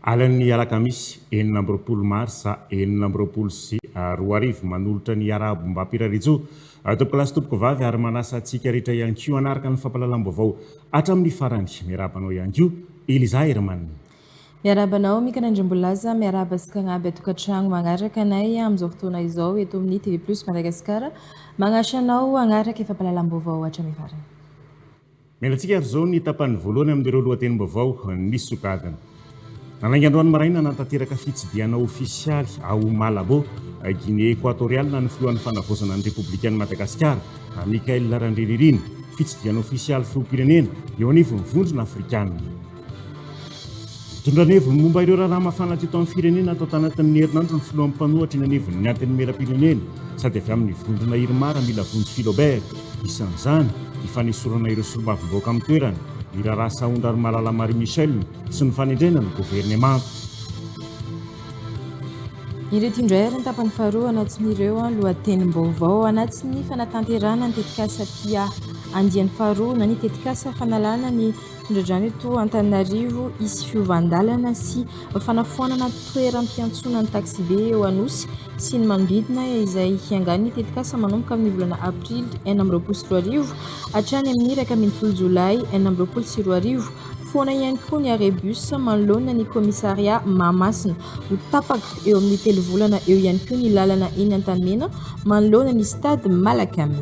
alan'ny alakamisy 4 marsa 4 sy 4 manolotra ny arabo mba pirarijo topoka tompoko vavy ary manasa atsika rehetra ihany koa anaraka ny fampalalam-baovao hatramin'ny farany miarabanao ihany koa Eliza Herman. Miarabanao mikanandrimbolaza miaraba sikagnaby atokantrano magnaraka anay amin'izao fotoana izao eto amin'ny TV+ Madagasikara magnasanao agnaraka fampalalam-baovao hatramin'ny farany. Mialatsika ary zao ny tapany voalohany amin'ireo lohatenim-baovao ny sokadana. Nanainga androany maraina nantanteraka fitsidiana ofisialy ao Malabo, Guinée équatoriale ny filohan'ny fanavozana ny Républicaine Madagasikara, Mikael Randrianirina, fitsidiana ofisialy filoham-pirenena eo anivon'ny vondrona afrikanina. Tondraneviny momba ireo raharaha mafana teto amin'ny firenena atao tanatin'ny herinandro ny filohan'ny mpanohatra ny anivon'ny anten'ny mera-pirenena sady avy amin'ny vondrona Irmara mila vonjy Philobert, isan'izany ifanesorana ireo solomavim-baoaka amin'ny toerana, ny raharaha Saondra ary Malala Marie Michel sy ny fanendrena ny gouvernement. Ireto indray ary ny tapany faharoa anatin'ireo lohatenim-baovao anatin'ny fanatanterana ny tetikasa pia andian'ny faharoa na ny tetikasa fanalana ny tondradrano eto Antananarivo isy fiovandalana sy fanafoanana toeram-piantsonan'ny taxibe eo Anosy sy ny manodidina izay hiangany tetikasa manomboka amin'ny volana aprily 2024 hatrany amin'ny 1 jolay 2024 foana ihany koa ny arébus manoloana ny komissariat Mahamasina ho tapaka eo amin'ny 3 volana eo ihany koa ny lalana eny Antanimena manoloana ny stade Malakam.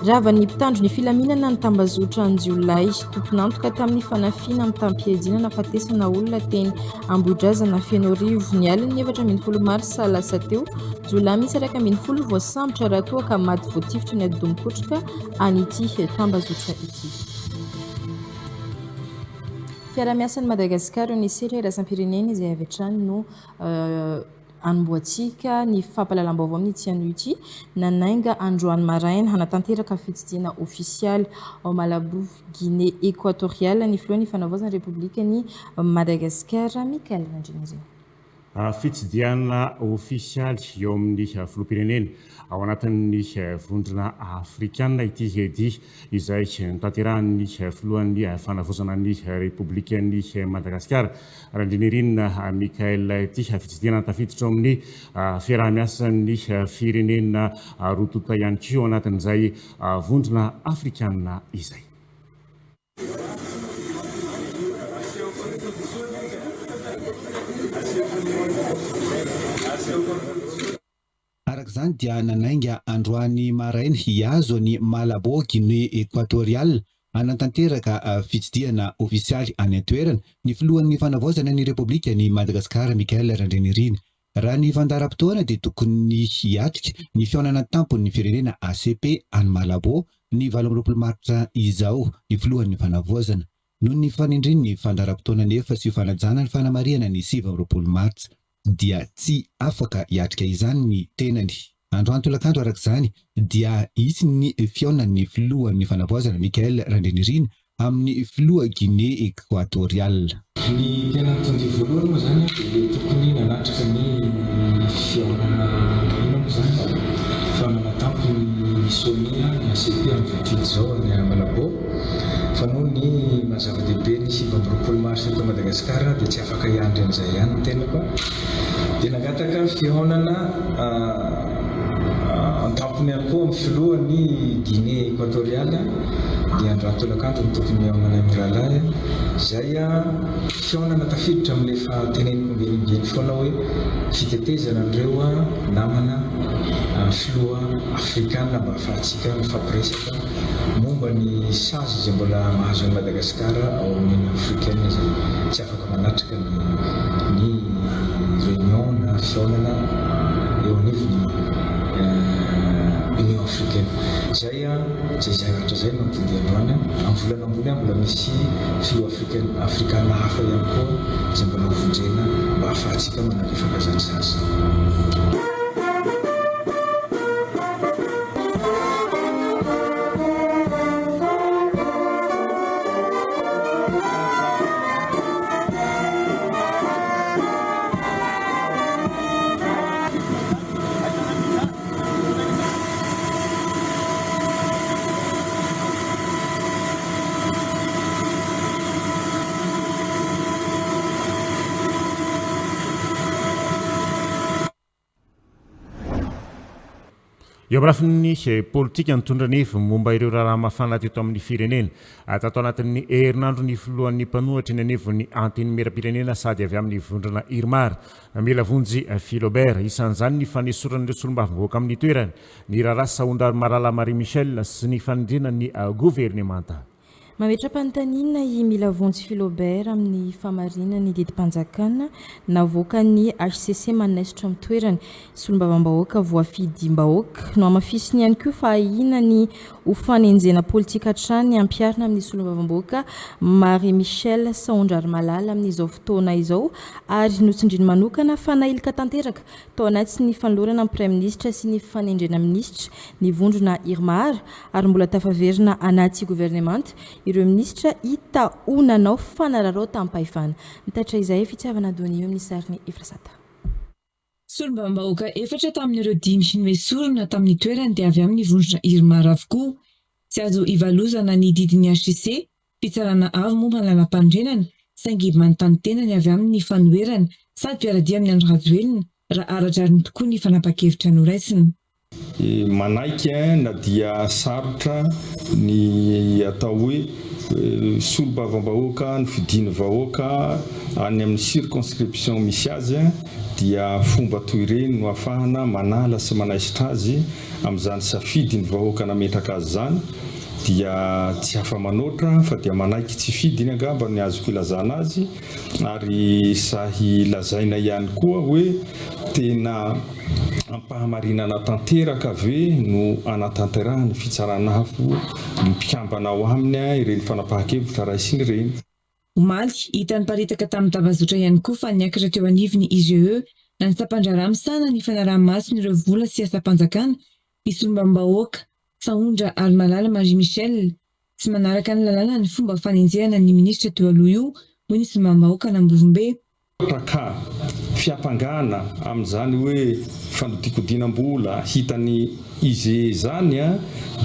Rava ny mpitandro ny filaminana ny tambazotra ny Jiolay tomponantoka tamin'ny fanafiana amin'ny tampiadinana fatesana olona teny Ambodrazana Fenorivo ny aliny 17 marsa lasa teo Jiolay misy 10 voasambotra raha toa ka maty voatifitra ny adompotroka an'ity tambazotra ity. Fiara-miasan'ny Madagasikara ny sera iraisam-pirenena izay avy hatrany no anomboantsika ny fampalalam-baovao amin'ny tian'io ity nanainga androany maraina hanatanteraka fitsidiana ofisialy ao Malabo Guinée équatoriale ny filohan'ny fanavozana République ny Madagasikara Mikael Randrianirina. Fitsidiana ofisialy eo amin'ny filoham-pirenena ao anatin'ny vondrona afrikanina ity edy izay notanterahan'ny filohan'ny fanavozana ny Républicaine Madagasikara Randrianirina Mikael ity fitsidiana tafiditra ao amin'ny fiaraha-miasan'ny firenena rotota ihany koa ao anatin'izay vondrona afrikanina izay. Araka izany dia nanainga androany maraina hiazo ny Malabo Guinée équatoriale anatanteraka fitsidiana ofisialy any an-toerana ny filohan'ny fanavozana ny République ny Madagasikara Mikael Randrianirina. Raha ny fandaharam-potoana dia tokony hiatrika ny fihaonana tampon'ny firenena ACP any Malabo ny 20 martsa izao ny filohan'ny fanavozana. Noho ny fanindriny ny fandaharam-potoana nefa sy fanajana ny fanamariana ny 20 martsa dia tsy afaka hiatrika izany ny tenany. Androany tolakandro araka izany dia isy ny fihaonan'ny filohan'ny fanavozana Mikael Randrianirina amin'ny filoha Guinée équatoriale. Ny tena tondro voalohany moa zany dia tokony nanatrika ny fihaonana inona moa zany fihaonana tampony Sonia ny ACP amin'ny 28 zao any Malabo fa noho ny mazava-dehibe ny 20 mars eto Madagasikara dia tsy afaka hiandry an'izay ihany ny tena koa dia nangataka fihaonana an-tampony ihany koa amin'ny filohan'ny Guinée équatoriale dia androany tolakandro ny tokony mihaonana amin'ny rahalahy izay fihaonana tafiditra amin'lefa teneniko mbenimbengy foana hoe fitetezana an'ireo namana filoha afrikanina mba ahafahantsika mifampiresaka momba ny sazy izay mbola mahazo an'i Madagasikara ao amin'ny africaine izay tsy afaka manatrika ny réunion na fihaonana eo anivon'ny Union africaine. Zay zavatra zay mampitondy androany amin'ny volana ambony mbola misy filoha afrikanina hafa ihany koa izay mbola hovonjena mba ahafahantsika manalefaka zany sazy. eo am'lafiny politika nitondra nevo momba ireo raha mafana teto amin'ny firenena tato anatin'ny herinandro ny filohan'ny mpanohatra ny anevon'ny antenimera-pirenena sady avy amin'ny vondrana irmar mila vonjy Philobert isan'izany ny fanesoran'ireo solombavamboaka amin'ny toerany ny raharaha Saondra Malala Marie Michel sy ny fanindrinan'ny gouvernemanta. Mametra-panontaniana i mila vonjy Philobert amin'ny famarinany didim-panjakana navoaka ny HCC manesitra amin'ny toerany solombavambahoaka voafidym-bahoaka no amafisiny ihany koa fa ina ny hofanenjena politika hatrany ampiarina amin'ny solombavambahoaka Marie Michel Saondra Malala amin'izao fotoana izao ary notsindriny manokana fa nailaka tanteraka tao anaty ny fanolorana amin'ny Prime Ministre sy ny fanendrena ministra ny vondrona Irmar ary mbola tafaverina anaty gouvernemanta ireo ministra hita onanao fanararao tampahifana nitatra izay fitiavana donio amin'ny sariny Efrasata. Solombavambahoaka efatra tamin'ireo 10 sy noesorina tamin'ny toerany dia avy amin'ny vondrona Irmar avokoa. Tsy azo ivalozana ny didiny HCC fitsarana avo momba lalam-pandrenana saingy manontany tena ny avy amin'ny fanoherana sady mpiaradia amin'ny andro rajoelina raha aradrariny tokoa ny fanapa-kevitra noraisina. Manaiky na dia sarotra ny atao hoe solombavambahoaka ny fidiny vahoaka any amin'ny circonscription misy azy dia fomba toy ireny no afahana manala sy manaisitra azy amin'izany safidy ny vahoaka nametraka azy zany dia tsy hafa manoatra fa dia manaiky tsy fidiny angamba ny azoko ilazana azy ary sahy lazaina ihany koa hoe tena ampahamarinana tanteraka ve no anatanterahany fitsaranafo mpiambana ao aminy ireny fanapahan-kevitra raisiny ireny. Omaly hitan'ny paritaka tamin'ny Tambazotra ihany koa fa niakatra teo anivony IGE na ny sapandraramy sana ny fanaraha-masony ireo vola sy asa-panjakana ny solombavambahoaka Saondra Malala Marie Michel tsy manaraka ny lalàna ny fomba fanenjehana ny ministra teo aloha io hoy ny solombavambahoaka Nambovombe. Ka fiapangana amin'izany hoe fanodikodinam-bola hitany IGE zany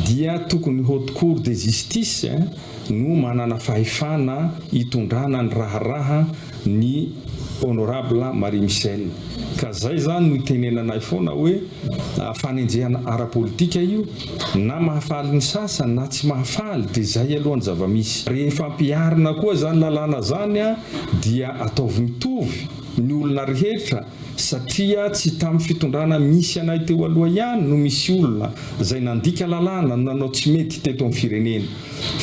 dia tokony haute cour de justice no manana fahefana hitondrana ny raharaha ny honorable Marie Michel. Ka zay zany no tenenanay foana hoe fanenjehana ara-politika io na mahafaly ny sasany na tsy mahafaly dia zay alohan'ny zava-misy. Rehefa ampiarina koa zany lalàna zany dia ataovy mitovy ny olona rehetra satria tsy tamin'ny fitondrana misy anay teo aloha ihany no misy olona zay nandika lalàna nanao tsy mety teto amin'ny firenena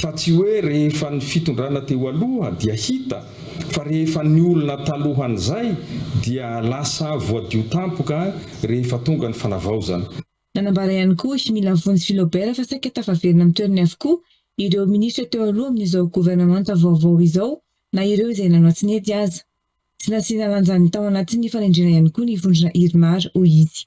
fa tsy hoe rehefa ny fitondrana teo aloha dia hita fa rehefa ny olona talohan'izay dia lasa voadio tampoka rehefa tonga ny fanavaozana. Nanambara ihany koa mila vonjy Philobert fa saika tafaverina amin'ny toerany avokoa ireo ministra teo aloha amin'izao gouvernemanta vaovao izao na ireo izay nanao tsy nety aza. Tsy nasiana lanjany tao anatin'ny fanendrena ihany koa ny vondrona Irmar hoy izy.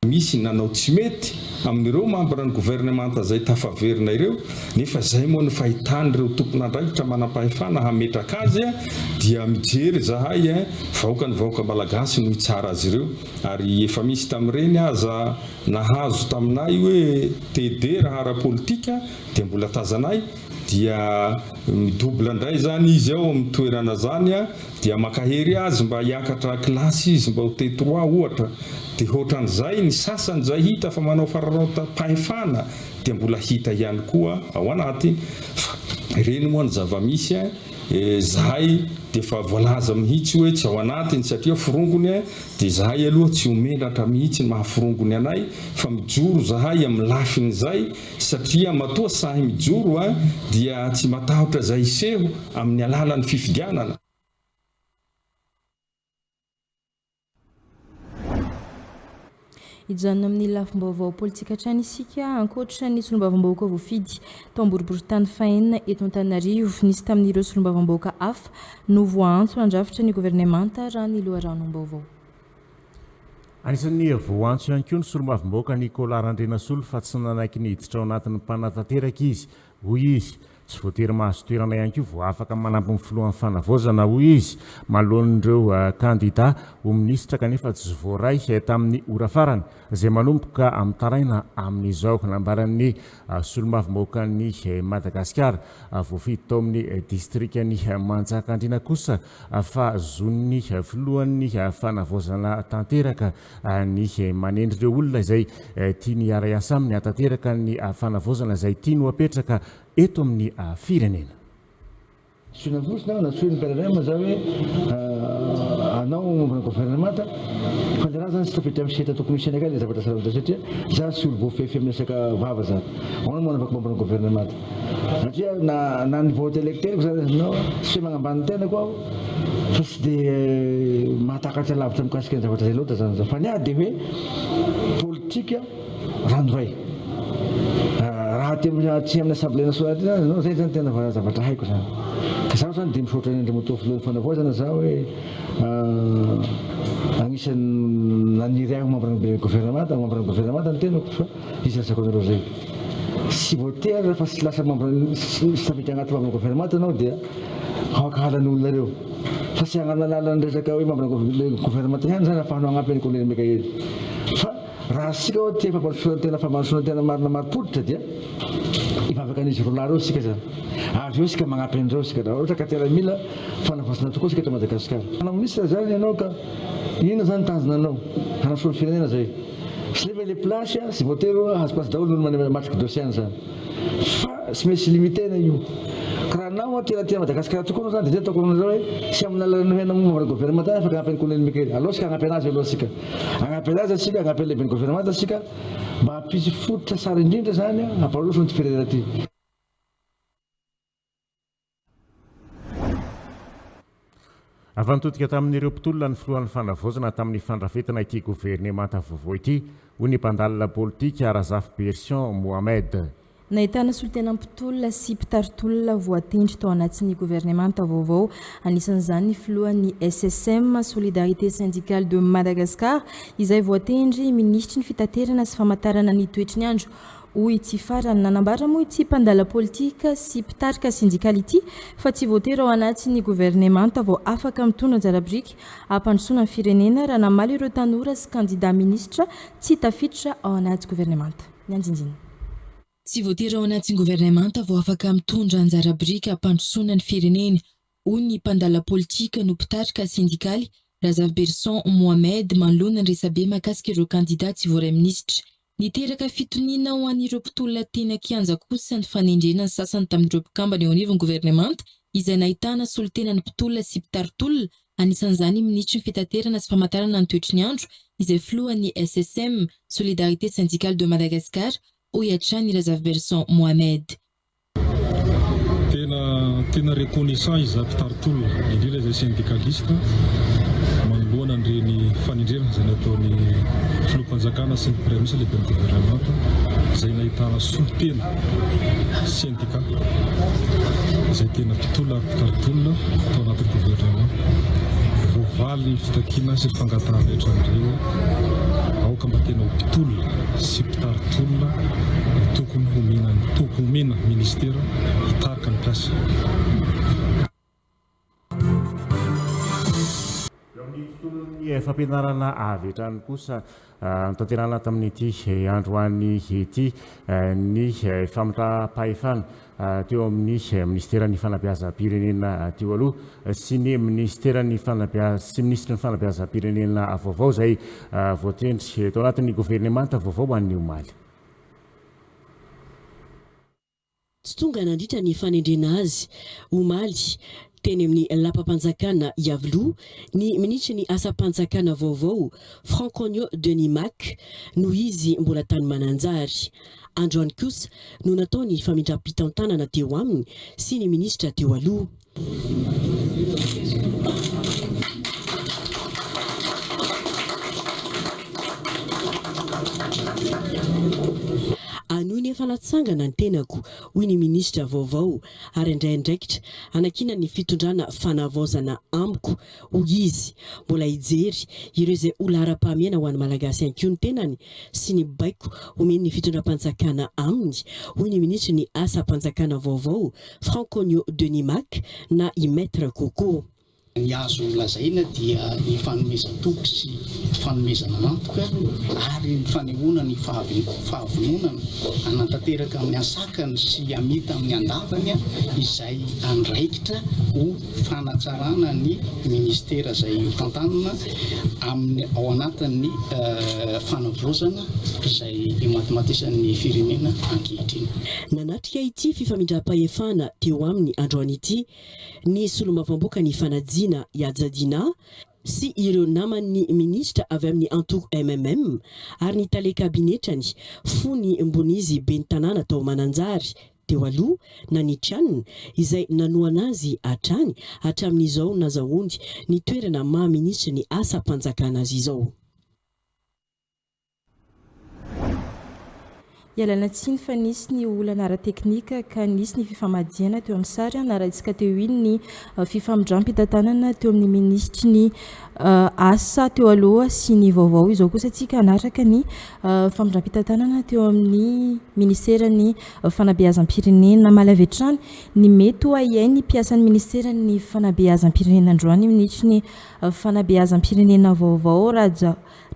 Misy nanao tsy mety amin'ireo mambra ny gouvernemanta zay tafaverina ireo nefa zay moa ny fahitan'ireo tompon'andraikitra manam-pahefana hametraka azy dia mijery zahay vahoaka ny vahoaka malagasy no hitsara azy ireo ary efa misy tamin'ireny aza nahazo taminay hoe TD raha ara-politika dia mbola tazanay dia midobla indray zany izy ao amin'ny toerana zany dia makahery azy mba hiakatra klasy izy mba ho T3 ohatra dia ohatran'izay ny sasany zay hita fa manao fararaota-pahefana dia mbola hita ihany koa ao anatiny. Ireny moa ny zava-misy zahay dia fa voalaza mihitsy hoe tsy ao anatiny satria forongony dia zahay aloha tsy homenatra mihitsy ny mahaforongony anay fa mijoro zahay amin'ny lafin'izay satria matoa sahy mijoro dia tsy matahotra zay iseho amin'ny alalan'ny fifidianana. Ijanona amin'ny lafim-baovao politika hatrany isika ankoatra ny solombavambahoaka voafidy tao amboribory-tany fahenina eto Antananarivo nisy tamin'ireo solombavambahoaka hafa no voantso handrafitra ny gouvernemanta raha ny loharanom-baovao. Anisan'ny voantso ihany koa ny solombavambahoaka Nicolas Randrenasolo fa tsy nanaiky ny hiditra ao anatin'ny mpanatanteraka izy. Hoy izy tsy voatery mahazo toerana ihany koa vao afaka manampy ny filohan'ny fanavozana hoy izy malohan'ireo kandida ho minisitra kanefa tsy voaray tamin'ny ora farany izay manomboka amin'ny taraina amin'izao nambaran'ny solombavy-moakany Madagasikara voafito tao amin'ny distrikany Manjakandriana kosa fa zon'ny filohan'ny fanavozana tanteraka ny manendry ireo olona izay tia ny ara-iasa aminy hatanteraka ny fanavozana izay tia no apetraka eto amin'ny firenena. Soina fosina na soina mpiararema za hoe anao mombana gouvernemanta fanjana zany tsy tafiditra amin'ny seta tokony misy anakay le zavatra saravatra satria za sy olo voafefy amin'ny resaka vava zany hoana moana afaka mombana gouvernemanta satria na ny vote électeur zany nao tsy magnambany tena koa fa tsy dia mahatakatra lavitra mikasika ny zavatra zay loatra zany fa niah dia hoe politika ranoray raha ty amin'ny assemblée nationale zany zay zany tena zavatra haiko zany zaho zany dia misaotra ny andrimoto filohan'ny fanavozana za hoe agnisan'ny naniry aho mambrana gouvernemanta mambrana gouvernemanta ny tenako fa izy rasako anareo zay sy voatery fa tsy lasa sy tafiditra agnaty mambrana gouvernemanta anao dia hakahalan'ny olonareo fa tsy hagnano alalan'ny resaka hoe mambrana gouvernemanta ihany zany ahafahanao agnampy any Colonel Mikaely fa raha sika ao tia fampanosoana famanosoana tena marina maripoditra dia hivavaka an'izy roa lahy reo sika zany avy eo sika magnampy an'ireo sika raha ohatra ka tena mila fanavozana tokoa sika eto Madagasikara ana ministre zany ianao ka ino zany tanjona anao hanasoany firenena zay sy nefa le plasy sy voatery azo place daholo nolo matriky dossier zany fa tsy maintsy limitena io ka raha nao tena Madagasikara tokoa anao zany dia ataoko anareo hoe sy amin'ny alalana hena momba gouvernemanta afaka agnampy any Colonel Mikaely aloha sika agnampy anazy aloha sika agnampy anazy asika agnampy lehibe ny gouvernemanta sika mba hampisy fototra sara indrindra zany hampalosony ty firenena ty. Avy nitodika tamin'ireo mpitolona ny filohan'ny fanavozana tamin'ny fandrafetana ity gouvernemanta vaovao ity ho ny mpandalina politika Razaf Bersion Mohamed. Nahitana solontenam-pitolona sy mpitarintolona voatendry tao anatin'ny gouvernemanta vaovao anisan'izany ny filohan'ny SSM Solidarité Syndicale de Madagascar izay voatendry ministry ny fitaterana sy famantarana ny toetry ny andro hoy ity farany nanambara moa ity mpandala politika sy mpitarika sindikaly ity fa tsy voatery ao anatin'ny gouvernemanta vao afaka mitondra anjara-biriky hampandrosoana ny firenena raha namaly ireo tanora sy candidat ministra tsy tafiditra ao anaty gouvernemanta. Mianjinjina. Tsy voatery ao anatin'ny gouvernemanta vao afaka mitondra anjara-biriky hampandrosoana ny firenena hoy ny mpandala politika no mpitarika sindikaly Razaf Bersion Mohamed manoloana ny resabe mahakasika ireo candidat tsy voaray ministra. Niteraka fitoniana ho an'ireo mpitolona tena kianja kosa ny fanendrena ny sasany tamin'ireo mpikambana eo anivon'ny gouvernemanta izay nahitana solotenan'ny mpitolona sy mpitarintolona anisan'izany ministry ny fitaterana sy famantarana ny toetry ny andro izay filohan'ny SSM Solidarité Syndicale de Madagascar hoy hatrany Razaf Bersion Mohamed. Tena reconnaissant izy mpitarintolona indrindra izay syndicaliste manoloana an'ireny fanendrena izay nataony filoham-panjakana sy ny premier ministre lehibe ny gouvernemanta izay nahitana solotena syndicat izay tena mpitolona mpitarintolona tao anatin'ny gouvernement voavaly fitakiana sy fangatahana rehetra amin'ireo aoka mba tena ho mpitolona sy mpitarintolona tokony homena ministera hitarika ny piasa. Ny fampianarana avy hatrany kosa nitanterana tamin'ity androany ity ny famatra-pahefana teo amin'ny ministeran'ny fanabeazam-pirenena teo aloha sy ny ministeran'ny ministry ny fanabeazam-pirenena vaovao izay voatendry tao anatin'ny gouvernemanta vaovao an'ny omaly. Tsy tonga nandritra ny fanendrena azy omaly teny amin'ny lapam-panjakana Yavlo ny ministry ny asa-panjakana vaovao Franconio Denimac no izy mbola tany mananjary. Androany kosa no natao ny famindram-pitantanana teo aminy sy ny ministra teo aloha. Anony efa natsangana ny tenako hoy ny ministra vaovao ary indraindraikitra anakina ny fitondrana fanavaozana amiko hoy izy mbola hijery ireo izay olona ara-pahamiana ho an'ny malagasy ankoa ny tenany sy ny baiko omeny ny fitondram-panjakana aminy hoy ny ministra ny asa-panjakana vaovao Franconio Denimac na i Maître Coco. Ny azo lazaina dia ny fanomezan-toko sy fanomezana antoka ary ny fanehoana ny fahavononana anatanteraka amin'ny asakany sy amita amin'ny andavany izay andraikitra ho fanatsarana ny ministera izay tantanana amin'ny ao anatin'ny fanavaozana izay matematisany firenena ankehitriny. Nanatrika ity fifamindram-pahefana teo amin'ny androany ity ny solombavamboaka ny fanadina Yadzadina sy ireo naman'ny ministra avy amin'ny antoko MMM ary ny tale kabinetrany fony Mbonizy Bentanana tao Mananjary teo aloha na ny tranony izay nanoana azy hatrany hatramin'izao nazahoany ny toerana maha-ministra ny asa-panjakana azy izao. Ialana tsiny fa nisy ny olana ara-teknika ka nisy ny fifamadiana teo amin'ny sary narahantsika teo iny ny fifamindram-pitantanana teo amin'ny ministry ny asa teo aloha sy ny vaovao izao kosa tsika anaraka ny famindram-pitantanana teo amin'ny ministera ny fanabeazam-pirenena Malavetrany ny mety ho iainy mpiasan'ny ministera ny fanabeazam-pirenena androany ministry ny fanabeazam-pirenena vaovao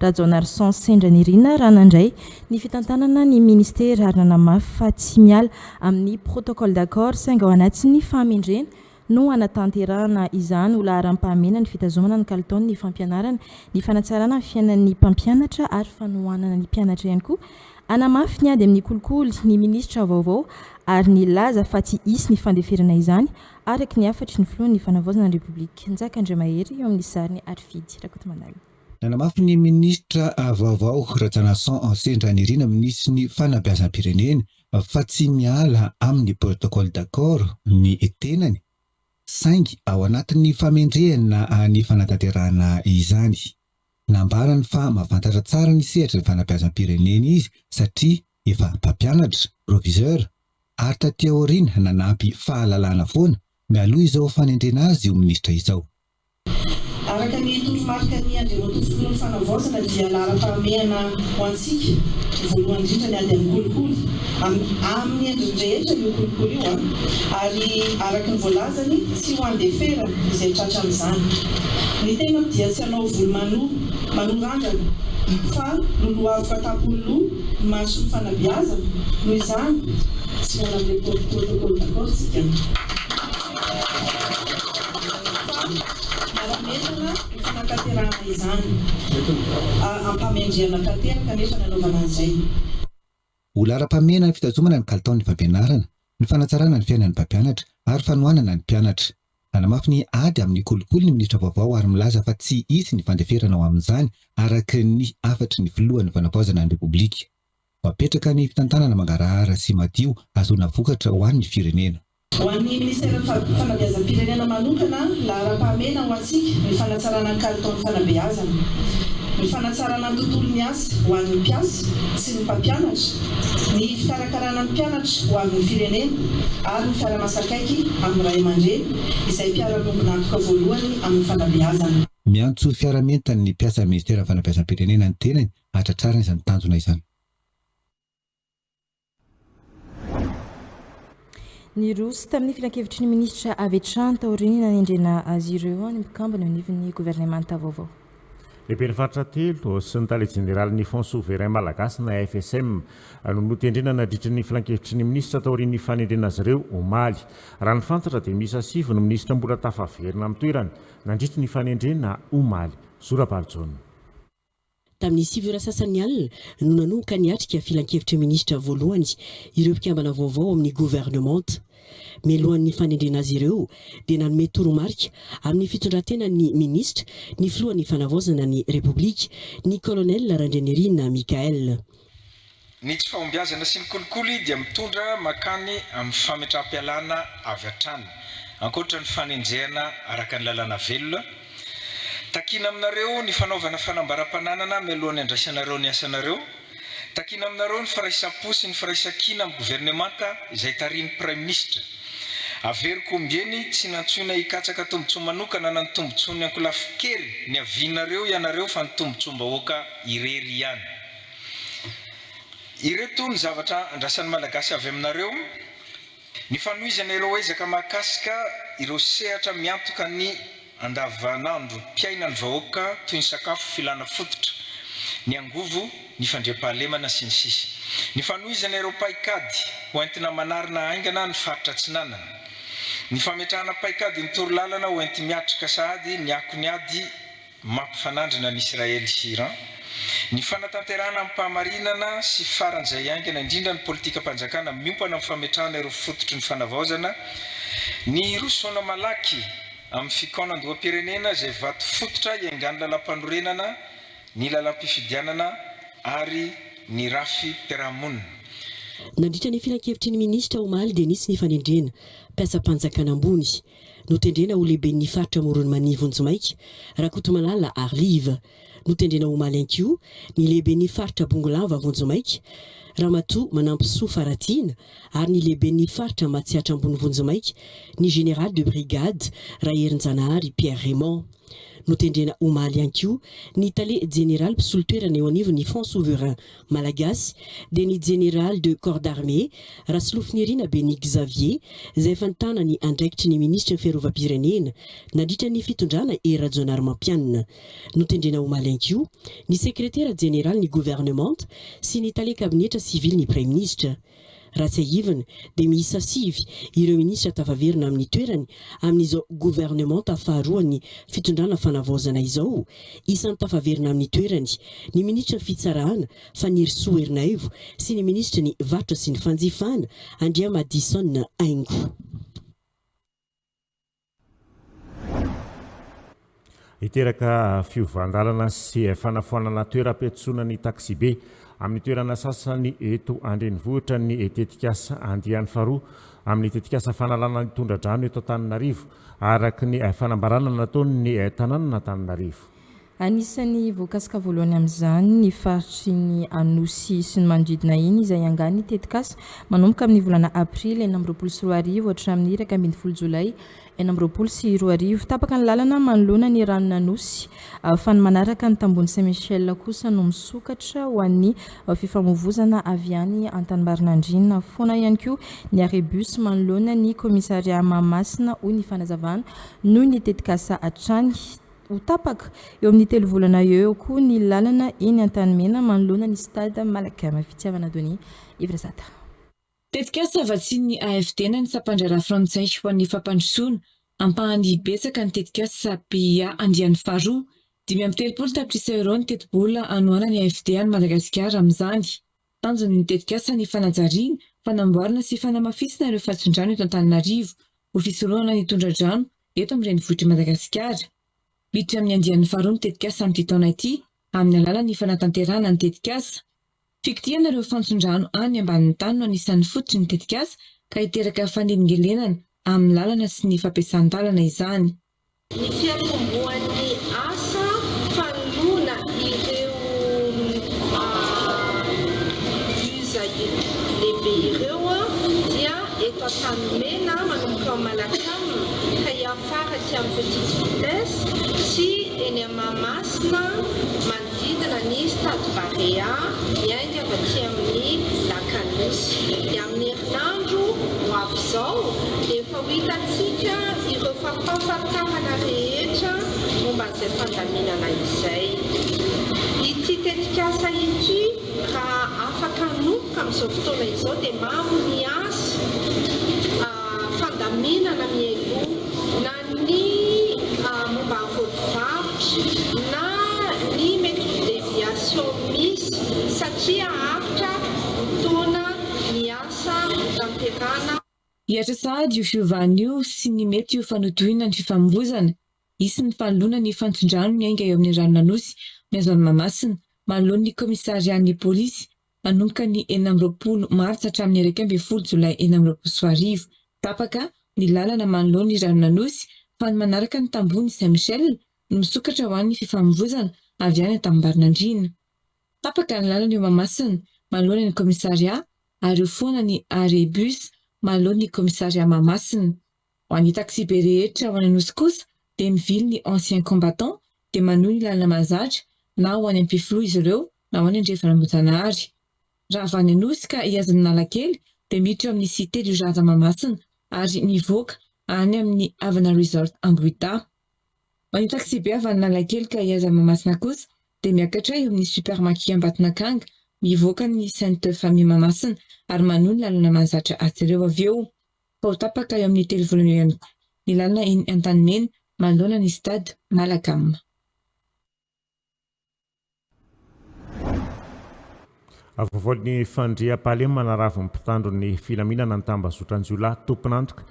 Rajaonarson Sendranirina raha nandray ny fitantanana ny ministera ary nanamafy fa tsy miala amin'ny protocole d'accord sainga ao anatin'ny fahamendrena no anatanterahana izany ho laharam-pahamena ny fitazomana ny kalitao ny fampianarana ny fanatsarana ny fiainan'ny mpampianatra ary fanohanana ny mpianatra ihany koa anamafy ny ady amin'ny kolikoly ny ministra vaovao ary ny laza fa tsy isy ny fandeferana izany araky ny afatry ny filohan'ny fanavaozana ny Republika Njakandriamahery eo amin'ny sariny Arfidy Rakotomandala. Nanamafy ny ministra vaovao Rajaonarson Sendranirina ministry ny fanabeazam-pirenena fa tsy miala amin'ny protocole d'accord ny tenany saingy ao anatin'ny famendrehana ny fanatanterahana izany. Nambarany fa mavantatra tsara ny sehatra ny fanabeazam-pirenena izy satria efa mpampianatra, proviseur ary taty aoriana nanampy fahalalana foana mialoha izao fanendrena azy io ministra izao. Araka ny toromarika ny andriamatoa ny fanavaozana dia laharam-pahamehana ho antsika voalohany indrindra ny ady amin'ny kolikoly amin'ny endriny rehetra io kolikoly io ary araka ny voalazany tsy ho andefera izay tratra amin'izany. Ny tenako dia tsy hanao volo manorangana fa lolohavitra tapolo maso ny fanabeazana noho izany tsy ho anamle protocole d'accord tsika. Metana fanatanterahana izany ampamendrehana tanteraka nefa nanaovana an'izay. Ho laharam-pahamehana ny fitazomana ny kalitaon'ny fampianarana, ny fanatsarana ny fiainan'ny mpampianatra ary fanohanana ny mpianatra. Nanamafy ny ady amin'ny kolikoly ny ministra vaovao ary milaza fa tsy isy ny fandeferana ao amin'izany araka ny afatry ny filohan'ny fanavaozana ny Republika. Mapetraka ny fitantanana mangarahara sy madio azona vokatra ho an'ny firenena. Ho an'ny ministera fanabeazam-pirenena manokana laharam-pahamehana ho antsika ny fanatsarana ny kalitaon'ny fanabeazana, ny fanatsarana ny tontolon'ny asa ho an'ny mpiasa sy ny mpampianatra, ny fikarakarana ny mpianatra ho an'ny firenena ary ny fiara-masakaiky amin'ny ray aman-dreny izay mpiara-miombona antoka voalohany amin'ny fanabeazana. Miantso fiaramentany ny mpiasa ministera fanabeazam-pirenena ny tenany hatratrarana izany tanjona izany. Ny rosy tamin'ny filan-kevitry ny ministra Avetrany taoriny nanendrena azy ireo ny mikambana eo anivon'ny gouvernemanta vaovao. Lehibe ny faritra telo sy ny tale jeneralin'ny Fonds souverain malagasy na FSM no notendrena nadritra ny filan-kevitry ny ministra taoriny fanendrena azy ireo omaly. Raha ny fantatra dia misy asivy ny ministra mbola tafaverina amin'ny toerany nandritra ny fanendrena omaly. Zora-Baljona. Tamin'ny sivy sasany alina no nanomboka ny atrika filan-kevitry ministra voalohany ireo mpikambana vaovao amin'ny gouvernement. Mialohan'ny fanendrena azy ireo dia nanome toromarika amin'ny fitondratena ny ministra ny filohan'ny fanavaozana ny Republika ny colonel Randrenirina Mikael. Ny tsy fahombiazana sy ny kolikoly dia mitondra makany amin'ny fametraha-pialana avy hatrany ankoatra ny fanenjehana araka ny lalàna velona. Takina aminareo ny fanaovana fanambaram-pananana mialohan'ny andraisanareo ny asanareo takina aminareo ny faraisam-po sy ny faraisakina amin'ny gouvernemanta izay tarian'ny prime ministre. Averiko ombieny tsy nantsoina hikatsaka tombontsoa manokana na ny tombontsoa ny ankolafikery ny avianareo ianareo fa ny tombontsoam-bahoaka irery ihany. Ireto ny zavatra andrasan'ny malagasy avy aminareo. Ny fanohizana ireo ezaka mahakasika ireo sehatra miantoka ny andavanandro mpiainany vahoaka toy ny sakafo filana fototra, ny angovo, ny fandriam-pahalemana sy ny sisa. Ny fanohizana ireo paikady hoentina manarina aingana ny faritra tsinanana. Ny fametrahana paikady ny torolalana hoenty miatrika sahady ny akony ady mampifanandrina ny Israely sy Iran. Ny fanatanterahana amin'ny mpahamarinana sy faran'izay aingana indrindra ny politika mpanjakana miompana amin'ny fametrahana ireo fototry ny fanavaozana. Ny rosoana malaky amin'ny fikaona andoham-pirenena izay vato fototra iangany lalam-panorenana, ny lalam-pifidianana ary ny rafy mpiarahamonina. Nandritra ny filan-kevitry ny ministra Omaly Denis ny fanendrena mpiasam-panjakana ambony notendrena ho lehibe ny faritra Morony Mania Vonjimaika Rakotomalala Arlive. Notendrena Omaly Ankiou ny lehibe ny faritra Bongolava Vonjimaika Ramatoa Manampisoa Faratina ary ny lehibe ny faritra Matsiatra ambony Vonjimaika ny général de brigade Raherin-Janahary Pierre Raymond. Notendrena Omaly Ankiou ny tale général mpisolotoerana eo anivon'ny Front Souverain Malagasy dia ny général de corps d'armée Rasolofin-Irina Beny Xavier izay efa nitana ny andraikitry ny ministra ny fiarovam-pirenena nandritra ny fitondrana Era-Jonary Mampianina. Notendrena Omaly Ankiou ny secrétaire général ny gouvernement sy ny tale kabinetra civil ny premier ministre. Raha tsy ahivana dia miisa 5 ireo ministra tafaverina amin'ny toerany amin'izao gouvernement faharoany fitondrana fanavaozana izao. Isan'ny tafaverina amin'ny toerany ny ministra fitsarahana Fanirisoa Ernaivo sy ny ministra ny varotra sy ny fanjifana Andria Madison Aingo. Hiteraka fiovandalana sy fanafoanana toeram-piantsoana ny taxibe amin'ny toerana sasany eto andrenivohitra ny tetikasa andiany faroa amin'ny tetikasa fanalana ny tondradrano eto Antananarivo araka ny fanambarana nataony ny tanàna Antananarivo. Anisan'ny voakasika voalohany amin'izany ny faritry ny Anosy sy ny manodidina iny izay angany tetikasa manomboka amin'ny volana Aprily 2024 hatramin'ny 12 Jolay 2024 tapaka ny lalana manoloana ny ranona Anosy fa ny manaraka ny tambony Saint-Michel kosa no misokatra ho an'ny fifamoivozana avy any Antanimbarinandrina foana ihany koa ny arébus manoloana ny komisaria Mahamasina hoy ny fanazavana noho ny tetikasa hatrany utapaka eo amin'ny 3 volana eo koa ny lalana eny Antanimena manoloana ny stade Malakama fitiavana doni Ivresata. Tetikasa vatsiny AFD ny sapandrara frantsay ho an'ny fampandrosoana ampahany betsaka ny tetikasa PIA andiany faroa 530 tapitrisa euro ny tetibola anoana ny AFD any Madagasikara amin'izany. Tanjony ny tetikasa ny fanajariana, fanamboarana sy fanamafisina ireo fahatondrano eto Antananarivo ho fisorohana ny tondradrano eto amin'ny renivohitr'i Madagasikara. Miditra amin'ny andiany faroa ny tetikasa amin'ity taona ity amin'ny alalan'ny fanatanterahana ny tetikasa. Fikitiana ireo fantondrano any ambanin'ny tany no anisan'ny fototry ny tetikasa ka hiteraka fanelingelenana amin'ny lalana sy ny fampiasan-dalana izany. Ny fiatomboan'ny asa fanoloana ireo usa lehibe ireo dia eto Antanimena manomboka Malakama ka hiafaratra amin'ny petite vitesse sy eny Mahamasina manodidina ny stade Barea miainga avy aty amin'ny Lakanosy. Dia amin'ny herinandro ho avy izao dia efa ho hitantsika ireo fampahafantarana rehetra momba an'izay fandaminana izay. Ity tetikasa ity raha afaka hanomboka amin'izao fotoana izao dia maro ny asa fandaminana miailo na ny momba rodivarotra na ny méthode déviation misy satria haritra fotoana ny asa tamperana. Hiatra sahady io fiovan'io sy ny mety io fanotohina ny fifamoivozana. Isy ny fanoloana ny fantondrano miainga eo amin'ny ranona Anosy miazona Mahamasina manoloana ny komisarian'ny polisy manomboka ny 20 Martsa hatramin'ny 12 Jolay 2024. Tapaka ny lalana manoloana ny ranona Anosy fa ny manaraka ny tambony Saint-Michel no misokatra ho an'ny fifamoivozana avy any Antanimbarinandrina. Tapaka ny lalana eo Mahamasina manoloana ny komisaria ary eo foana ny arebus manoloana ny komisaria Mamasina. Ho an'ny taxi be rehetra ho any Anosy kosa dia mivily ny ancien combattant dia manohy ny lalana mahazatra na ho any am-pifloha izy ireo na ho any Andriafanambojanahary. Raha avy any Anosy ka hiazana Analakely dia miditra amin'ny cité du jardin Mamasina ary mivoaka any amin'ny Havana Resort Ambohita. Ho an'ny taxi be avy any Analakely ka hiazana Mamasina kosa dia miakatra eo amin'ny supermarché Ambatonakanga mivoaka ny Sainte Famille Mamasina ary manohy ny lalana mahazatra aty ireo avy eo. Fa ho tapaka eo amin'ny 3 volana ihany koa ny lalana eny Antanimena manoloana ny stade Malakam. Avovoan'ny fandriam-pahalema manarava mpitandro ny filaminana ny tambazotra-njiolahy tompon'antoka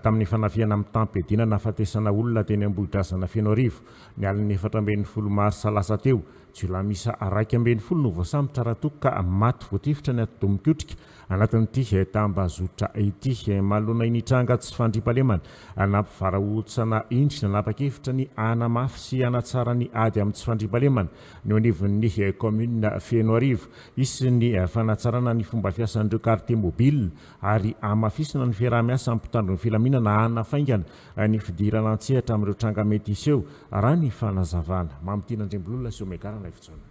tamin'ny fanafiana amin'ny tampedina nafatesana olona teny Ambohidrazana Fianarivy ny alin'ny 4 mars lasa teo. Jiolahy misa 2 no voasambotra rahatoko ka maty voatifitra ny ati-domikotrika anatin'ity tambazotra ity. Malona initranga tsy fandriam-pahalemana nampivarahontsana indrina nanapa-kevitra ny anamafy sy anatsara ny ady amin'ny tsy fandriam-pahalemana ny anivon'ny commune Fianarivy. Isy ny fanatsarana ny fomba fiasan'ireo quartier mobile ary amafisina ny fiaraha-miasa mpitandro ny filaminana anafaingana ny fidirana an-tsehatra amin'ireo tranga mety iseho raha ny fanazavana. Mamitina Andrembololona sy Omegarana ifitsona.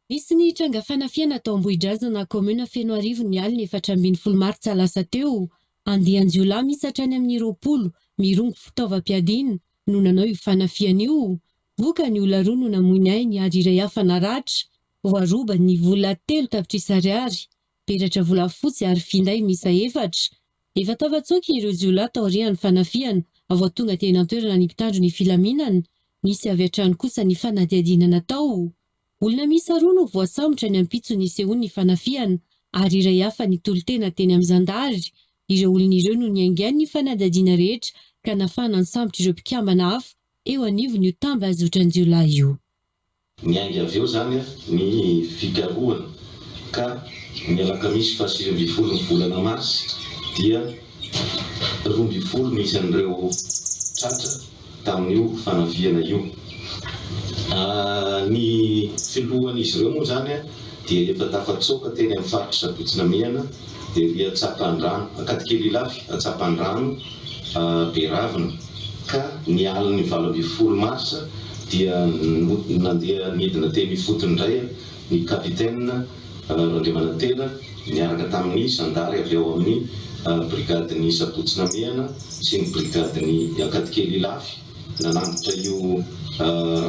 Misy ny tranga fanafiana tao Ambohidrazana commune Fianarivy ny alina 14 martsa lasa teo. Andian-jiolahy misy hatrany amin'ny 20 mirongo fitaovam-piadina no nanao io fanafiana io. Voka ny olona roa no namoiny ainy ary iray hafa naratra. Voaroba ny vola 3 tapitrisa ariary, peratra vola fotsy ary finday misa 4. Efa tavatsoky ireo jiolahy tao aorian'ny fanafiana avao tonga teny an-toerana ny mpitandro ny filaminana. Misy avy hatrany kosa ny fanadihadiana natao. Olona misa 2 no voasambotra ny ampitso ny sehoany ny fanafiana ary iray hafa ny tolotena teny amin'ny zandary. Ireo olona ireo no niaingainy ny fanadihadiana rehetra ka nafana nisambotra ireo mpikambana hafa eo anivony io tambazotran-jiolahy io. Niainga avy eo zany ny figaroana ka ny alakamisy 20 ny volana Marsy dia 12 misy an'ireo tratra tamin'io fanafiana io. Ny filohan'izy ireo moa zany dia efa tafatsoka teny amin'ny faritra Sabotsynamehana dia ry Atsapan-drano Katikely Lafy Atsapan-drano Beravina ka ny alin'ny 20 Marsa dia nandeha nidina teny Fotondray ny kapitaine Randriamanantena niaraka tamin'ny zandary avy ao amin'ny brigadiny Sabotsynamehana sy ny brigadiny Katikely Lafy nanambotra io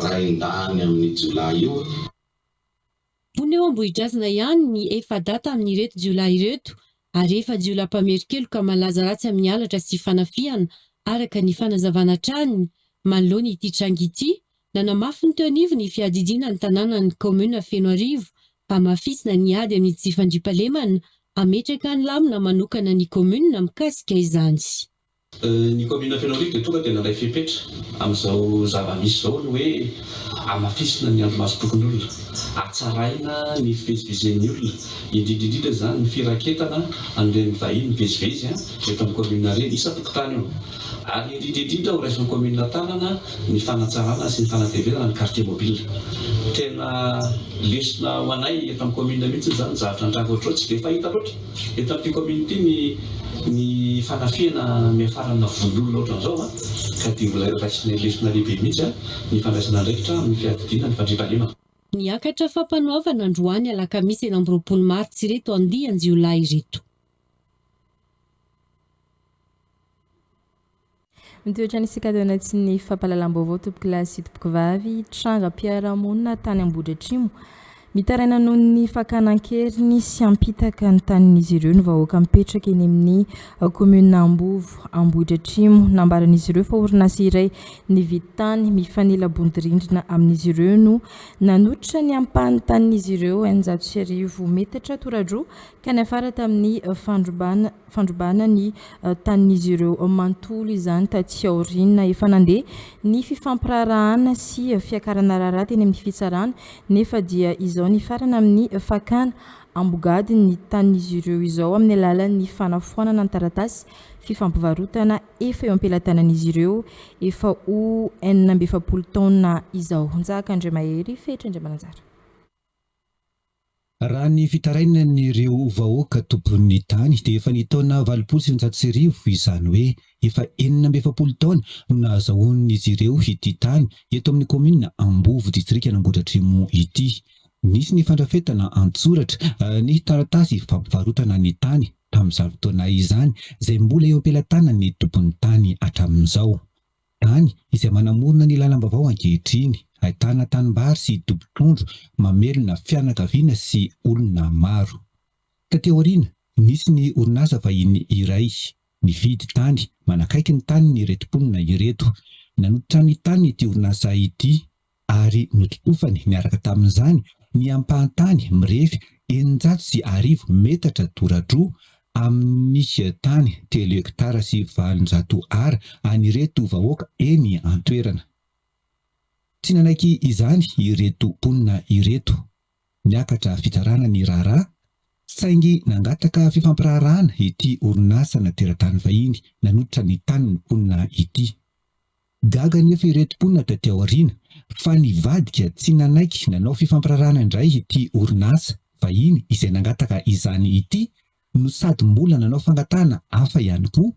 raindany amin'ny jiolahy io. Pony eo Ambohidrazana ihany ny efa data amin'ny reto jiolahy reto ary efa jiolahy mpamerikelo ka malaza ratsy amin'ny alatra sy fanafiana araka ny fanazavana trany manoloana ity tranga ity. Nanamafy ny teo anivo ny fiadidiana ny tanàna ny commune Fianarivy hamafisina ny ady amin'ny tsy fandriam-pahalemana ametraka ny lamina manokana ny commune mikasika izany. Ny commune Fianarivy dia tonga dia nandray fepetra amin'izao zava-misy izao ny hoe amafisina ny andro maso tokony olona, atsaraina ny fivezivezen'ny olona, indrindrindrindra zany ny firaketana an'ireny vahiny mivezivezy eto amin'ny commune reny isa-tokotany eo. Ary indrindrindrindra ho raisin'ny commune tanana ny fanatsarana sy ny fanatevezana ny quartier mobile. Tena lesona ho anay eto amin'ny commune mihitsy zany zavatra andrako ohatrao tsy dia fahita loatra. Eto amin'ity commune ity ny fanafiana miafarana vololona ohatran'izao ka dia mbola raisina lesona lehibe mihitsy ny fandraisana andraikitra amin'ny fiadidiana ny fandriam-pahalemana. Niakatra fampanoavana androany alakamisy 20 Martsa reto andian-jiolahy reto. Mitoetra ny sikady anaty ny fampahalalam-baovao tompoko lahy sy tompoko vavy tranga mpiara-monina tany Ambohidratrimo mitaraina noho ny fakanan-keriny sy ampitaka ny tanin'izy ireo ny vahoaka mipetraka eny amin'ny commune Ambovo Ambohidratrimo nambaran'izy ireo fa orinasa iray nividy tany mifanila-bondirindrina amin'izy ireo no nanotritra ny ampahany tanin'izy ireo 900 metatra toradroa ka ny afara tamin'ny fandrobana ny tanin'izy ireo mantolo izany taty aoriana efa nandeha ny fifampirarahana sy fiakarana raharaha teny amin'ny fitsarana nefa dia izao ny farana amin'ny fakana ambogady ny tanin'izy ireo izao amin'ny alalan'ny fanafoanana ny taratasy fifampivarotana efa eo ampelatanan'izy ireo efa ho 70 taona izao. Nzaka Andriamahery fetra Andriamananjara. Raha ny fitarainan'ireo vahoaka tompon'ny tany dia efa ny taona 2025 izany hoe efa 7 taona no nahazahoan'izy ireo ity tany eto amin'ny komina Ambovo distrika Ambohidratrimo ity. Nisy ny fandrafetana antsoratra ny taratasy fampivarotana ny tany tamin'izany fotoana izany izay mbola eo am-pelatanan'ny tompon'ny tany hatramin'izao. Tany izay manamorona ny lalam-baovao ankehitriny, ahitana tanimbary sy tompon-trondro mamelona fianakaviana sy olona maro. Tateo aoriana, nisy ny orinasa vahiny iray nividy tany manakaiky ny tany ireto mponina ireto. Nanototra ny tany ity orinasa ity ary nototofany niaraka tamin'izany ny ampahantany mirefy 900 metatra toradroa amin'ny tany 3 hektara sy 400 ara anireto vahoaka eny an-toerana. Tsy nanaiky izany ireto mponina ireto, niakatra fitarana ny raharaha, saingy nangataka fifampirarahana ity orinasa nateratany vahiny nanototra ny tanin'ny mponina ity. Gaga nefa ireto mponina taty aoriana fa nivadika tsy nanaiky nanao fifampirarahana indray ity orinasa vahiny izay nangataka izany ity, no sady mbola nanao fangatana hafa ihany koa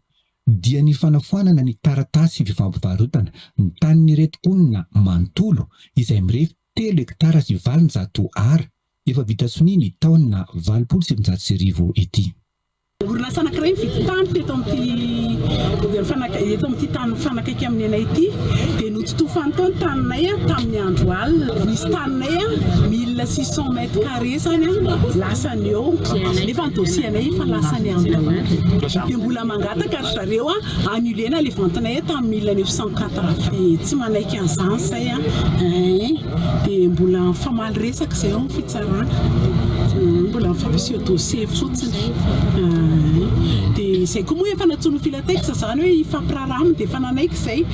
dia ny fanafoanana ny taratasy fifampivarotana ny tanin'ireto mponina manontolo izay mirefy 3 hektara sy 400 ara efa vita soniny taona 2025 ity. Orinasa anankiray mividy tany teto amin'ity tany fanakaiky amin'ny anay ity dia nototofany tao ny taninay tamin'ny andro alina. Misy taninay 1600 mètres carrés zany lasany eo nefa ny dossier anay fa lasany amin'ny dia mbola mangataka ary zareo annulena le ventinay tamin'ny 1980 tsy manaiky an'izany say dia mbola famaly resaka izay ao fitsarana mbola fampisio dossier fotsiny. Dia izay koa moa efa natsono filateksa zany hoe hifampirarahana dia efa nanaiky izay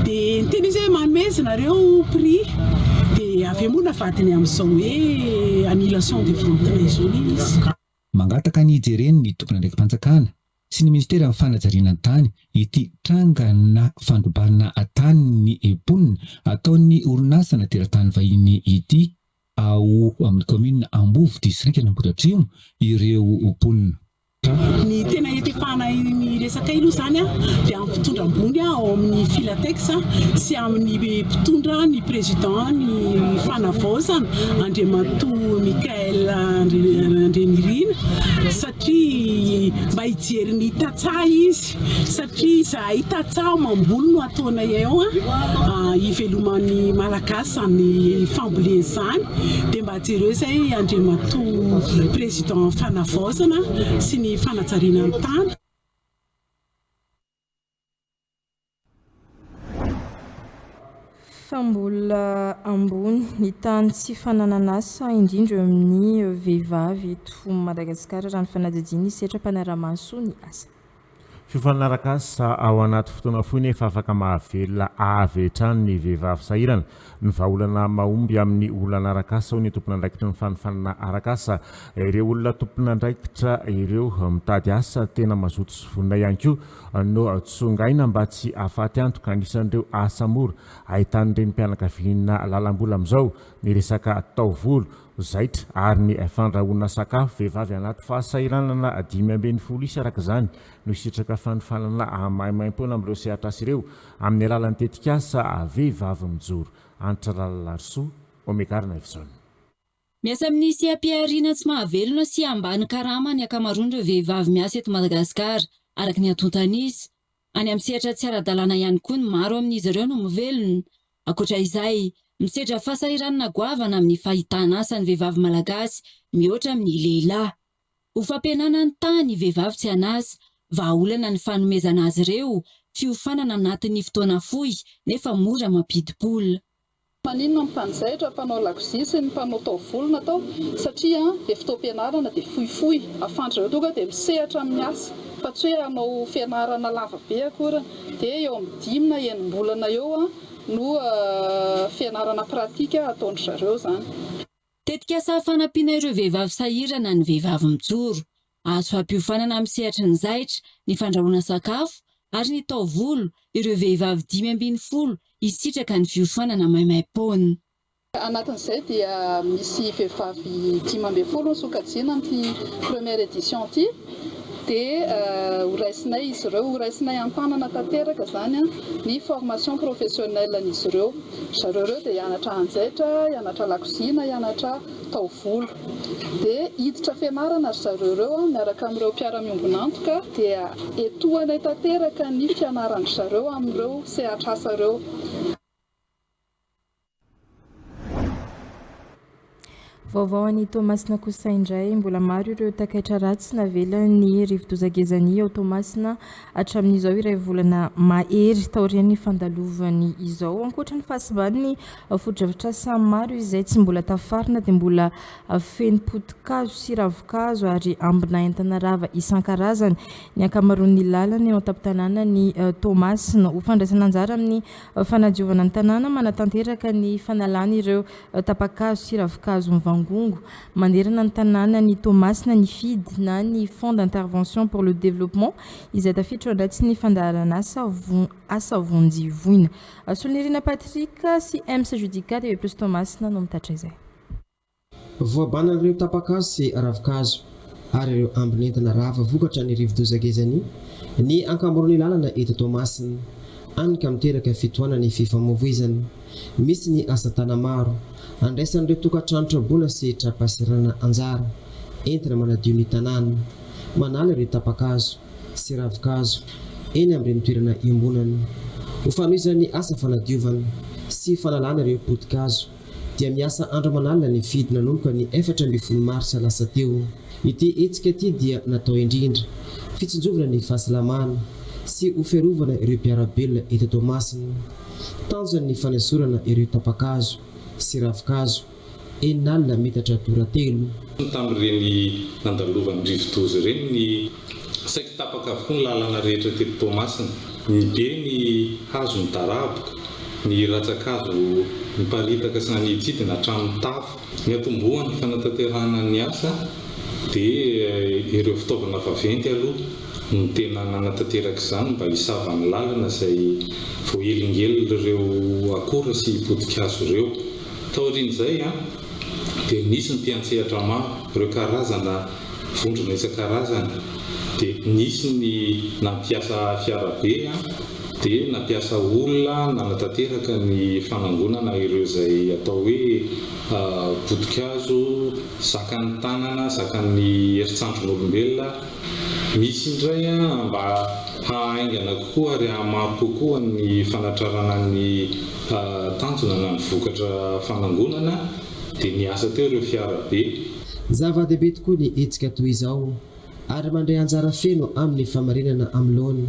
dia nyteny izy hoe manome zareo prix dia avy moa navadiny amin'izao hoe annulation de ventinay zao izy. Mangataka ny ijereny ny tompona ndraiky mpanjakana sy ny ministera amin'ny fanajariana tany ity trangana fandrobanana tany ny mponina ataon'ny orinasa nateratany vahiny ity ao amin'ny komina Ambovo distrika Ambohidratrimo ireo mponina. Ny tena etefana ny resaka ilo zany dia amin'ny mpitondra ambony ao amin'ny filateksa sy amin'ny mpitondra ny président ny fanavaozana Andriamatoa Mikael Andrenirina satria mba hijery ny tatsaha izy satria izahay tatsaha mamboly no ataonay ao hiveloman'ny malagasy ny fambolena izany dia mba jereo izay Andriamatoa président fanavaozana sy ny fanajariana ny tany. Fa mbola ambony ny tany tsy fananan'asa indrindra amin'ny vehivavy eto Madagasikara raha ny fanadihadiana setram-panaramaso ny asa. Fifanaraka asa ao anaty fotoana foana efa afaka mahavelona avy hatrany ny vehivavy sahirana ny vahaolana mahomby amin'ny olana arakasa ny tompona andraikitra ny fanofanana arakasa ireo olona tompona andraikitra ireo mitady asa tena mazoto sy vonina ihany koa no tsongaina mba tsy ahafaty antoka anisan'ireo asa mora ahitan'ireny mpianakaviana lalam-bola amin'izao ny resaka taovolo zaitra ary ny fandrahoana sakafo vehivavy anaty fahasahiranana 540 isa araka izany no isitraka fanofanana mahaimaim-poana amin'ireo sehatra asa ireo amin'ny alalan'ny tetikasa vehivavy mijoro Antra Lalalarso omekarina evizao. Miasa amin'ny sehampiariana tsy mahavelona sy ambany karama ny akamaroan'ireo vehivavy miasa eto Madagasikara araka ny atontan'izy. Any amin'ny sehatra tsy ara-dalàna ihany koa ny maro amin'izy ireo no mivelona. Ankoatra izay, misedra fahasahiranana goavana amin'ny fahitana asa ny vehivavy malagasy mihoatra amin'ny lehilahy. Ho fampihenana ny tany vehivavy tsy anasa, vahaolana ny fanomezana azy ireo, fiofanana anatin'ny fotoana fohy nefa mora mampidi-pola. Maninona ny mpanjaitra, mpanao lakozia sy ny mpanao taovolo natao satria dia fotoam-pianarana dia fohifohy afandry ireo tonga dia misehatra amin'ny asa fa tsy hoe hanao fianarana lava be akory dia eo amin'ny 5 na 9 mbolana eo no fianarana pratika ataondry zareo zany. Tetika asa fanampiana ireo vehivavy sahirana ny vehivavy mijoro. Azo fampiofanana amin'ny sehatra ny zaitra, ny fandrahoana sakafo ary ny taovolo ireo vehivavy 540 isitraka ny fiofanana maimai-poana. Anatin'izay dia misy vehivavy 5 sokajiana amin'ity première édition ity dia horaisinay izy ireo, horaisinay an-tanana tanteraka zany ny formation professionnelle an'izy ireo. Zareo ireo dia hianatra anjaitra, hianatra lakozina, hianatra taovolo. Dia hiditra fianarana zareo ireo miaraka amin'ireo mpiara-miombona antoka dia etohanay tanteraka ny fianaran-dry zareo amin'ireo sehatra ireo. Vaovao an'i Tomasina kosa indray mbola maro ireo takaitra ratsy navela ny rivodozagezany ao Tomasina hatramin'izao iray volana mahery taorian'ny fandalovany izao. Ankoatra ny fahasiban'ny foto-drafitrasa maro izay tsy mbola tafarina dia mbola feno potikazo sy ravikazo ary ambina entana rava isan-karazany. Ny ankamaroan'ny lalany ao an-tampon-tanàna ny Tomasina ho fandraisana anjara amin'ny fanadiovana ny tanàna manatanteraka ny fanalana ireo tapakazo sy ravikazo mivangongo manerana ny tanàna ny Tomasina ny FID na ny Fonds d'intervention pour le développement izay tafiditra andratsy ny fandaharana asa vonjivoina. Solonirina Patrika sy MC Judica TV plus Tomasina no mitatra izay. Voabanan'ireo tapakazo sy ravikazo ary ireo ambinentana rava vokatra ny rivodozagezany ny ankamaroan'ny lalana eto Tomasina anika miteraka fitohanana ny fifamoivoizana. Misy ny asa tana maro andraisan'ireo tokantrano traboana sy trapasirana anjara entina manadio ny tanàna manala ireo tapakazo sy ravikazo eny amin'ireny toerana iombonany. Ho fanohizan'ny asa fanadiovana sy fanalana ireo potikazo dia miasa andro manalina ny FID nanomboka ny 14 Marsa lasa teo. Ity hetsika ity dia natao indrindra fitsinjovana ny fahasalamana sy oferovana ireo mpiarabelona eto Tomasina. Tanjon'ny fanesorana ireo tapakazo sy ravikazo enalina metatra toratelo. Tamin'ireny nandalovany rivodoza ireny ny saika tapaka avokoa ny lalana rehetra teto Tomasina. Ny be ny hazo midaraboka, ny ratsakazo miparitaka sy naniditsidina hatramin'ny tafo. Ny atombohan'ny fanatanterahana ny asa dia ireo fitaovana vaventy aloha no tena nanatanteraka izany mba hisavany lalana izay voahelingely ireo akora sy potikazo ireo. Taorian'izay dia nisy ny mpiantsehatra maro ireo karazana vondrona isan-karazany dia nisy ny nampiasa fiarabe dia nampiasa olona nanatanteraka ny fanangonana ireo izay atao hoe potikazo, zakan'ny tanana, zakan'ny herintsandron'olombelona. Misy indray mba hahaingana kokoa ary hamaro kokoa ny fanatrarana ny tanjona na ny vokatra fanangonana dia niasa teo ireo fiarabe. Zava-dehibe tokoa ny hetsika toy izao ary mandray anjara feno amin'ny famarinana amin'loana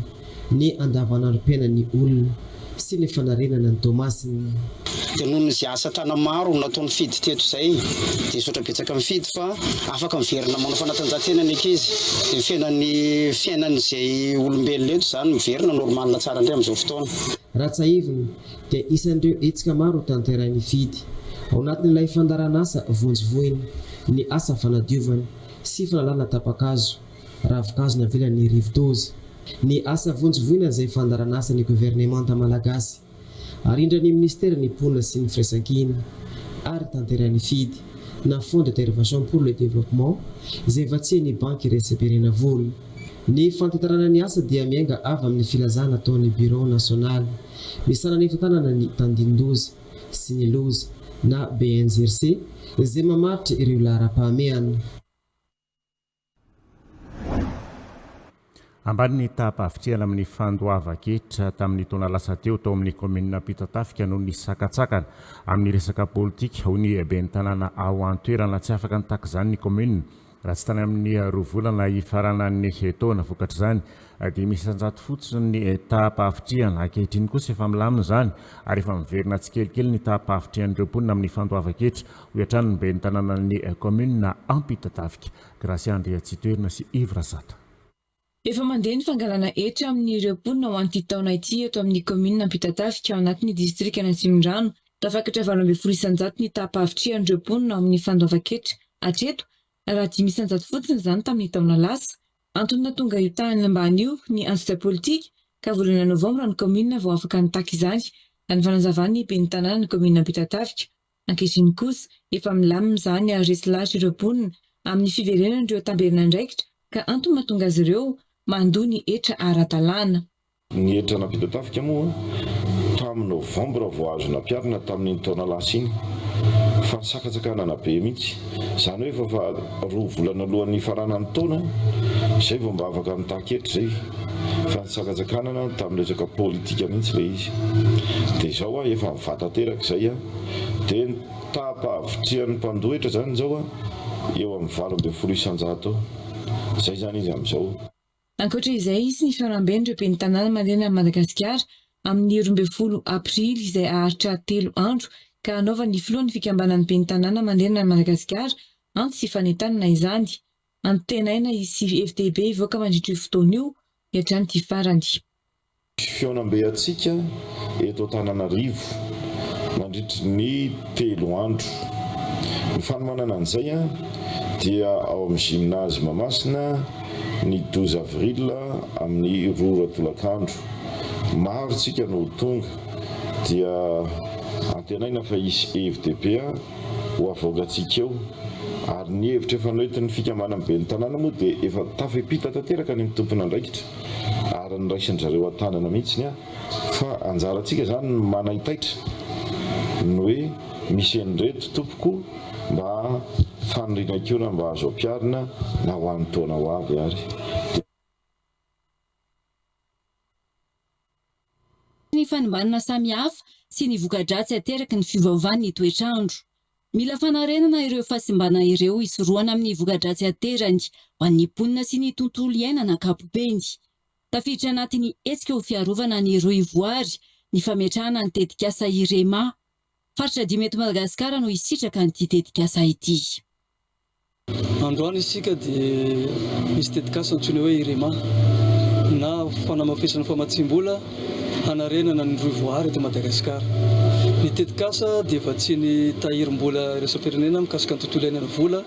ny andavanandrom-piainan'ny olona sy ny fanarenana ny Tomasina. Dia noho izay asa tana maro nataon'ny FID teto izay dia sotra betsaka amin'ny FID fa afaka miverina manao fanatanjahantena ny ankizy dia ny fiainan'izay olombelona eto izany miverina normalina tsara indray amin'izao fotoana. Ratsaivina dia isan'ireo hetsika maro tanterain'ny FID ao anatin'ilay fandarana asa vonjivoina ny asa fanadiovana sy fanalana tapakazo ravikazo navelan'ny rivodoza. Ny asa vonjivoina izay fandarana asa ny gouvernemanta malagasy arindran'ny ministera ny mponina sy ny firaisan-kina ary tanterain'ny FID na Fonds d'intervention pour le développement izay vatsian'ny banky reseperena vola. Ny fantantarana ny asa dia miainga avy amin'ny filazana ataon'ny bureau national misana ny fitanana ny Tandindoza sy ny Loza na BNZRC izay mamaritra ireo lahara-pahameana. Amban'ny tapa-avitriana amin'ny fandoava-kevitra tamin'ny taona lasa teo tao amin'ny komina Pitatafika noho ny sakatsakana amin'ny resaka politika ho ny ben'ny tanàna ao an-toerana tsy afaka nitaka izany ny komina raha tsy tany amin'ny roa volana hifaranan'ny taona vokatra izany dia misy anjato fotsiny ny tapa-avitriana ankehitriny kosa efa milamina izany ary efa miverina tsikelikely ny tapa-avitrian'ireo mponina amin'ny fandoava-kevitra ho hiatrany ny ben'ny tanàna ny komina Pitatafika. Grâce Andrea Tsitoerina sy Ivra Zata. Efa mandeha ny fangalana hetra amin'ireo mponina ho an'ity taona ity eto amin'ny komina Pitatafika ao anatin'ny distrika Natsimondrano. Tafakatra 20 isanjato ny tapa-avitrian'ireo mponina amin'ny fandoava-kevitra hatreto raha 10 isanjato fotsiny izany tamin'ny taona lasa. Antony nahatonga io tany ambany io ny antsotra politika ka volana Novambra ny komina vao afaka nitaka izany. Ny fanazavany ben'ny tanàna ny komina Pitatafika Ankehitriny kosa efa milamina izany aresy lahatra ireo mponina amin'ny fiverenan'ireo tamberinandraikitra ka antony mahatonga azy ireo mandoa ny hetra ara-dalàna. Ny hetra nampita-tafika moa tamin'ny novambra vao azo nampiarina tamin'ny taona lasa iny fa nisakatsakana be mihitsy. Izany hoe efa 2 volana alohan'ny faranan'ny taona izay vao mba afaka mitaky-hetra izay fa nisakatsakana tamin'ny resaka politika mihitsy ilay izy. Dia izao efa mivatateraka izay dia tapa-avitrihan'ny mpandohetra izany izao eo amin'ny 8 isan-jato izay zany izy amin'izao. Ankoatra izay izy ny fiaramben'ireo mpeniny tanàna mandeha Madagasikara amin'ny 12 aprily izay aharitra 3 andro ka hanaova ny filohan'ny fikambanan'ny mpeniny tanàna mandeha Madagasikara antsy sy fanentanana izany. Antenaina sy FDB ivoaka mandritra io fotoana io hatrany ty farany. Fiaonam-beantsika eto Antananarivo mandritra ny 3 andro. Ny fanomanana an'izay dia ao amin'ny gymnase Mahamasina ny 12 avril amin'ny 2 tolakandro. Maro tsika no tonga dia antenaina fa isy FDP ho avoakantsika eo ary ny hevitra efa noentin'ny fikambanan'ny mpeniny tanàna moa dia efa tafepita tanteraka ny tompona andraikitra ary ny raisan-jareo an-tanana mihitsy fa anjarantsika zany manaitaitra ny hoe misy an'ireto tompoko mba faniriana mba azo ampiarina na ho an'ny taona ho avy ary. Ny fanimbanana samihafa sy ny voka-dratsy ateraky ny fiovaovan'ny toetrandro. Mila fanarenana ireo fasimbana ireo isoroana amin'ny voka-dratsy aterany ho an'ny mponina sy ny tontolo iainana ankapobeny. Tafiditra anatin'ny hetsika ho fiarovana ny ireo ivoary ny fametrahana ny tetikasa IREMA. Faritra 5 eto Madagasikara no isitraka ny tetikasa ity. Androany isika dia misy tetikasa antsoina hoe IREMA na fanamafisana famatsim-bola hanarenana ny roivoary eto Madagasikara. Ny tetikasa dia efa tsy ny tahirim-bola iraisam-pirenena mikasika ny tontolo iainana vola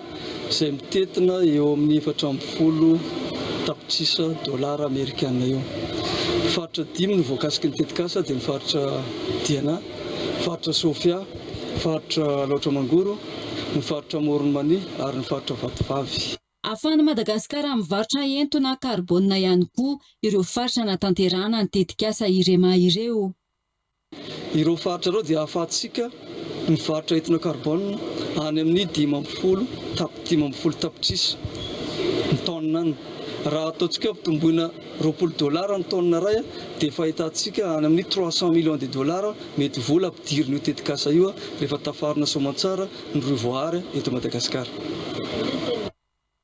izay mitetina eo amin'ny 400 tapitrisa dolara amerikanina eo. Faritra 5 no voakasika ny tetikasa dia ny faritra Diana, faritra Sofia, faritra Laotra Mangoro, ny faritra Moronmani ary ny faritra Vatovavy. Ahafahana Madagasikara mivarotra entona karbona ihany koa ireo faritra natanterahana ny tetikasa IREMA ireo. Ireo faritra ireo dia ahafahantsika mivarotra entona karbona any amin'ny 15 tapitrisa ny taonina any. Raha ataontsika ampitomboina $20 ny taonina iray dia fahitantsika any amin'ny $300 millions mety vola ampidirina io tetikasa io rehefa tafarina soamantsara ny roivoary eto Madagasikara.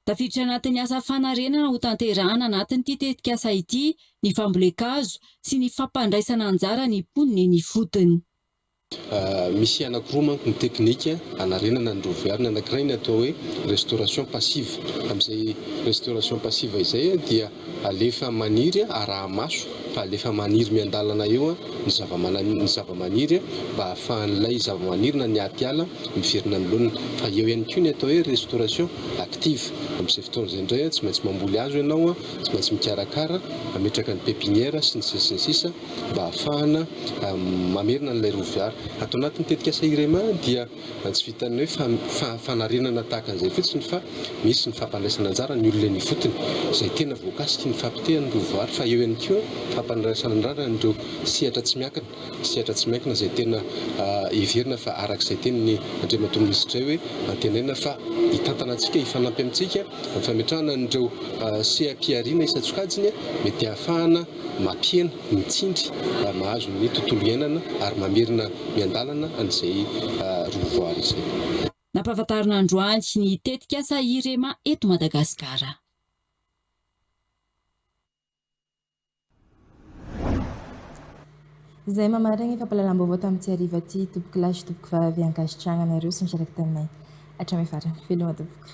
Tafiditra anatin'ny asa fanarenana ho tanterahana anatin'ity tetikasa ity ny fambolekazo sy ny fampandraisana anjara ny mponina ny fotony. Misy anankiroa manko ny teknika anarenana ny roviary, ny anankiray ny atao hoe restauration passive. Amin'izay restauration passive izay dia alefa maniry araha-maso fa alefa maniry miandalana eo ny zava-maniry mba ahafahan'ilay zava-maniry na ny atiala miverina milonina. Fa eo ihany koa ny atao hoe restauration active. Amin'izay fotoana izay indray tsy maintsy mamboly azo ianao, tsy maintsy mikarakara, mametraka ny pepinière sy ny sisa mba ahafahana mamerina n'ilay roviary. Atao anatin'ny tetikasa IREMA dia tsy vitan'ny hoe fanarenana tahaka an'izay fotsiny fa misy ny fampandraisana anjara ny olona ny fotony izay tena voakasika ny fampitehany roviary. Fa eo ihany koa fampandraisana anjara n'ireo sehatra tsy miankina izay tena heverina fa arak'izay teny ny andriamatoa minisitra hoe antenaina fa hitantana antsika hifanampy amintsika amin'ny fametrahana n'ireo seha-piariana isa-tsokajiny mety ahafahana mampiena mitsindry mahazo ny tontolo iainana ary mamerina miandalana an'izay roviary izay. Nampahafantarina androany ny tetikasa IREMA eto Madagasikara. Izay mamaregny fampahalalam-baovao tamin'ity hariva ity tompoko lahy sy tompoko vavy ankasitrahana anareo sy nitraraka taminay hatramin'ny farany. Veloma tompoko.